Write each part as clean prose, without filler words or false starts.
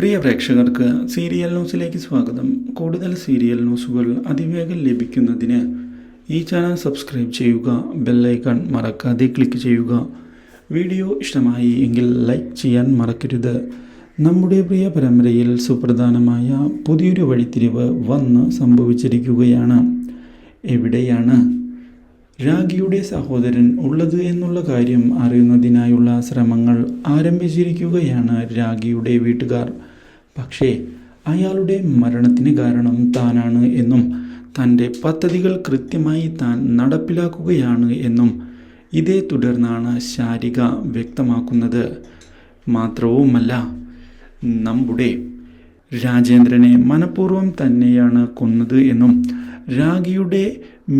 പ്രിയ പ്രേക്ഷകർക്ക് സീരിയൽ ന്യൂസിലേക്ക് സ്വാഗതം. കൂടുതൽ സീരിയൽ ന്യൂസുകൾ അതിവേഗം ലഭിക്കുന്നതിന് ഈ ചാനൽ സബ്സ്ക്രൈബ് ചെയ്യുക, ബെല്ലൈക്കൺ മറക്കാതെ ക്ലിക്ക് ചെയ്യുക. വീഡിയോ ഇഷ്ടമായി എങ്കിൽ ലൈക്ക് ചെയ്യാൻ മറക്കരുത്. നമ്മുടെ പ്രിയ പരമ്പരയിൽ സുപ്രധാനമായ പുതിയൊരു വഴിത്തിരിവ് വന്ന് സംഭവിച്ചിരിക്കുകയാണ്. എവിടെയാണ് രാഖിയുടെ സഹോദരൻ ഉള്ളത് എന്നുള്ള കാര്യം അറിയുന്നതിനായുള്ള ശ്രമങ്ങൾ ആരംഭിച്ചിരിക്കുകയാണ് രാഖിയുടെ വീട്ടുകാർ. പക്ഷേ അയാളുടെ മരണത്തിന് കാരണം താനാണ് എന്നും തൻ്റെ പദ്ധതികൾ കൃത്യമായി താൻ നടപ്പിലാക്കുകയാണ് എന്നും ഇതേ തുടർന്നാണ് ശാരിക വ്യക്തമാക്കുന്നത്. മാത്രവുമല്ല, നമ്മുടെ രാജേന്ദ്രനെ മനഃപൂർവ്വം തന്നെയാണ് കൊന്നത് എന്നും രാഖിയുടെ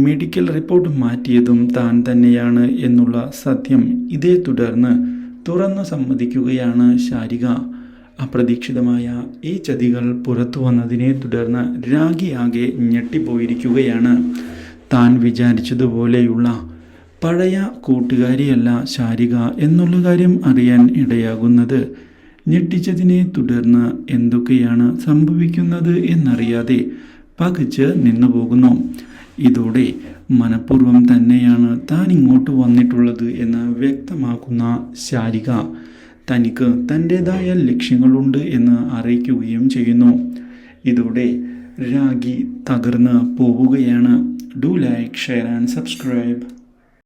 മെഡിക്കൽ റിപ്പോർട്ട് മാറ്റിയതും താൻ തന്നെയാണ് എന്നുള്ള സത്യം ഇതേ തുടർന്ന് തുറന്നു സമ്മതിക്കുകയാണ് ശാരിക. അപ്രതീക്ഷിതമായ ഈ ചതികൾ പുറത്തു വന്നതിനെ തുടർന്ന് രാഖി ആകെ ഞെട്ടിപ്പോയിരിക്കുകയാണ്. താൻ വിചാരിച്ചതുപോലെയുള്ള പഴയ കൂട്ടുകാരിയല്ല ശാരിക എന്നുള്ള കാര്യം അറിയാൻ ഇടയാകുന്നത്. ഞെട്ടിച്ചതിനെ തുടർന്ന് എന്തൊക്കെയാണ് സംഭവിക്കുന്നത് എന്നറിയാതെ പകച്ച് നിന്നു പോകുന്നു. ഇതോടെ മനഃപൂർവ്വം തന്നെയാണ് താൻ ഇങ്ങോട്ട് വന്നിട്ടുള്ളത് എന്ന് വ്യക്തമാക്കുന്ന ശാരിക തനിക്ക് തൻ്റേതായ ലക്ഷ്യങ്ങളുണ്ട് എന്ന് അറിയിക്കുകയും ചെയ്യുന്നു. ഇതോടെ രാഖി തകർന്ന് പോവുകയാണ്. Do like, share and subscribe.